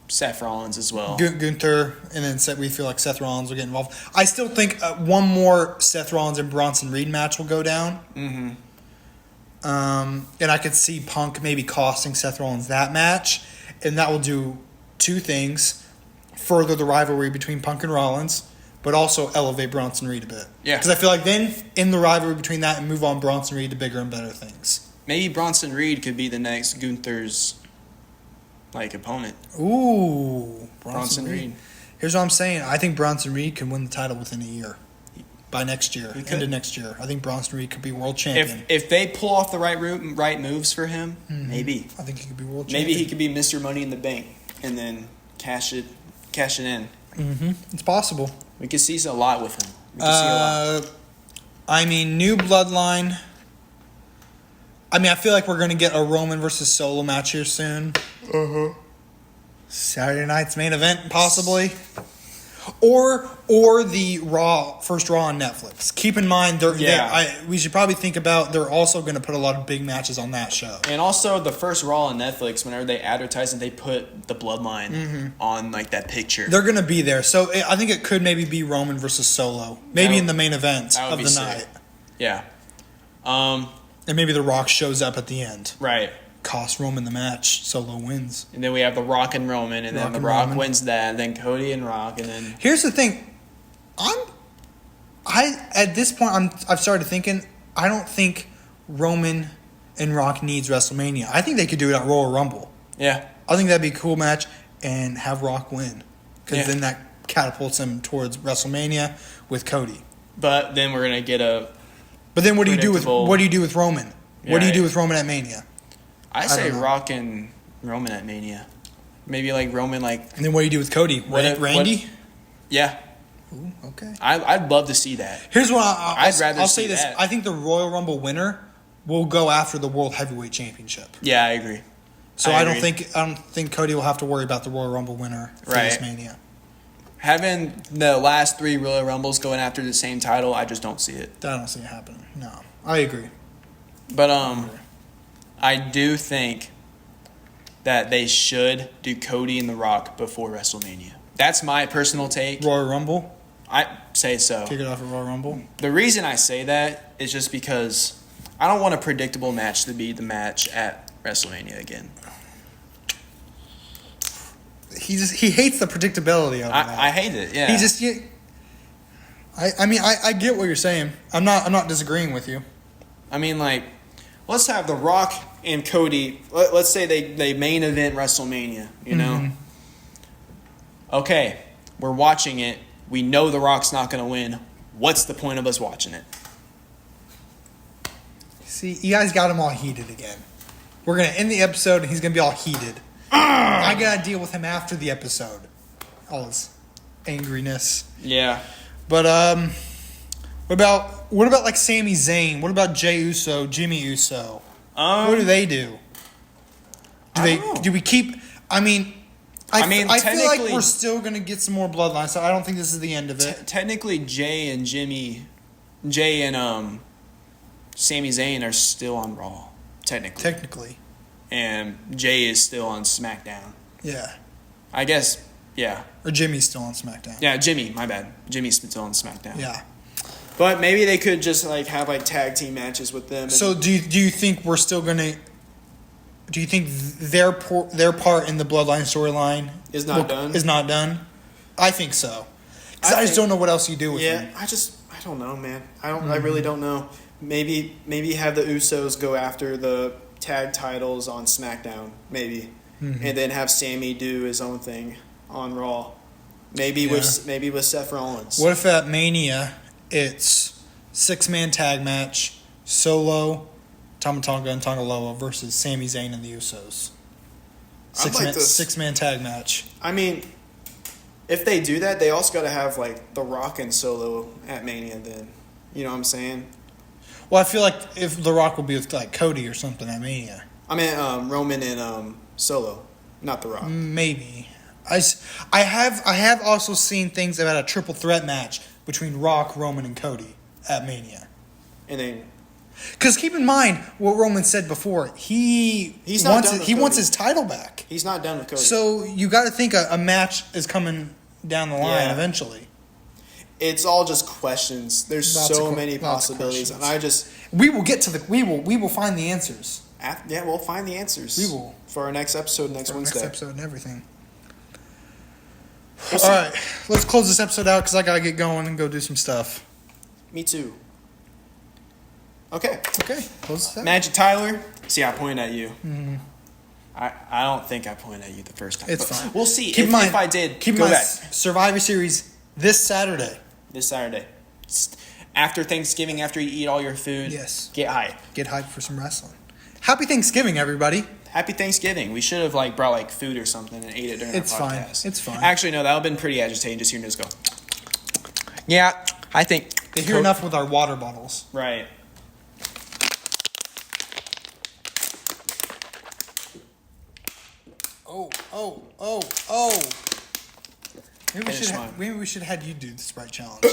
Seth Rollins as well. Gunther, and then we feel like Seth Rollins will get involved. I still think one more Seth Rollins and Bronson Reed match will go down. Mm-hmm. And I could see Punk maybe costing Seth Rollins that match, and that will do two things: further the rivalry between Punk and Rollins, but also elevate Bronson Reed a bit. Yeah. Because I feel like then in the rivalry between that and move on Bronson Reed to bigger and better things. Maybe Bronson Reed could be the next Gunther's opponent. Ooh, Bronson Reed. Here's what I'm saying. I think Bronson Reed can win the title within a year. By next year, end of next year, I think Bronson Reed could be world champion. If they pull off the right moves for him, maybe. I think he could be world champion. Maybe he could be Mr. Money in the Bank and then cash it in. Mm-hmm. It's possible. We could see a lot with him. I mean, new bloodline. I mean, I feel like we're going to get a Roman versus Solo match here soon. Saturday night's main event, possibly. Or the first Raw on Netflix. Keep in mind, we should probably think about they're also going to put a lot of big matches on that show. And also the first Raw on Netflix, whenever they advertise it, they put the Bloodline on that picture. They're going to be there. So I think it could maybe be Roman versus Solo. Maybe in the main event of the night. Yeah. And maybe The Rock shows up at the end. Right. Cost Roman the match, Solo wins. And then we have The Rock and Roman, and then The Rock wins that, and then Cody and Rock, and then... Here's the thing. At this point, I've started thinking, I don't think Roman and Rock needs WrestleMania. I think they could do it at Royal Rumble. Yeah. I think that'd be a cool match, and have Rock win. Because then that catapults him towards WrestleMania with Cody. But then we're going to get a... But then what do you do with Roman? What do you do with Roman at Mania? I say Rock and Roman at Mania. Maybe Roman And then what do you do with Cody? Randy? Yeah. Ooh, okay. I'd love to see that. Here's what I'll say this. I think the Royal Rumble winner will go after the World Heavyweight Championship. Yeah, I agree. So I don't think Cody will have to worry about the Royal Rumble winner for this Mania. having the last 3 Royal Rumbles going after the same title, I just don't see it. I don't see it happening. No, I agree. But I do think that they should do Cody and The Rock before WrestleMania. That's my personal take. Royal Rumble? I say so. Kick it off at Royal Rumble? The reason I say that is just because I don't want a predictable match to be the match at WrestleMania again. He hates the predictability of it. I hate it, yeah. I get what you're saying. I'm not disagreeing with you. I mean, like, let's have The Rock and Cody. Let's say they main event WrestleMania, you know? Mm-hmm. Okay, we're watching it. We know The Rock's not going to win. What's the point of us watching it? See, you guys got him all heated again. We're going to end the episode and he's going to be all heated. I got to deal with him after the episode. All his angriness. Yeah. But what about like Sami Zayn? What about Jey Uso, Jimmy Uso? What do they do? Do we keep? I feel like we're still gonna get some more bloodlines, so I don't think this is the end of it. Technically, Jey and Sami Zayn are still on Raw. Technically. And Jey is still on SmackDown. Yeah. I guess. Yeah. Or Jimmy's still on SmackDown. Yeah, Jimmy. My bad. Jimmy's still on SmackDown. Yeah. But maybe they could just have tag team matches with them. So do you think we're still gonna? Do you think their part in the Bloodline storyline is not done? I think so. Because I just don't know what else you do with them. Yeah, I don't know, man. I really don't know. Maybe have the Usos go after the tag titles on SmackDown, maybe, and then have Sammy do his own thing on Raw. Maybe with Seth Rollins. What if at Mania it's 6-man tag match, Solo, Tama Tonga and Tonga Loa versus Sami Zayn and the Usos. 6-man tag match. I mean, if they do that, they also got to have The Rock and Solo at Mania. Then, you know what I'm saying? Well, I feel like if The Rock will be with Cody or something at Mania. I mean, Roman and Solo, not The Rock. Maybe. I have also seen things about a triple threat match between Rock, Roman, and Cody at Mania. And then, because keep in mind what Roman said before, he wants his title back. He's not done with Cody. So you got to think a match is coming down the line eventually. It's all just questions. There's so many possibilities, and we will get to we will find the answers. We'll find the answers. We will for our next episode next Wednesday. Next episode and everything. All right, let's close this episode out because I gotta get going and go do some stuff. Me too. Okay. Close this out. Magic Tyler. See, I pointed at you. Mm-hmm. I don't think I pointed at you the first time. It's fine. We'll see. Keep in mind, if I did, keep go in mind, back. Survivor Series this Saturday. After Thanksgiving, after you eat all your food. Yes. Get hyped. Get hyped for some wrestling. Happy Thanksgiving, everybody. Happy Thanksgiving. We should have brought food or something and ate it during our podcast. It's fine. Actually, no, that would have been pretty agitating just hearing us go. Yeah, I think. They hear enough with our water bottles. Right. Oh. Maybe we should have had you do the Sprite challenge.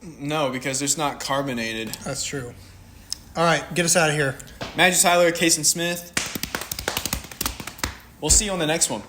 No, because it's not carbonated. That's true. All right, get us out of here. Magic Tyler, Caysen Smith. We'll see you on the next one.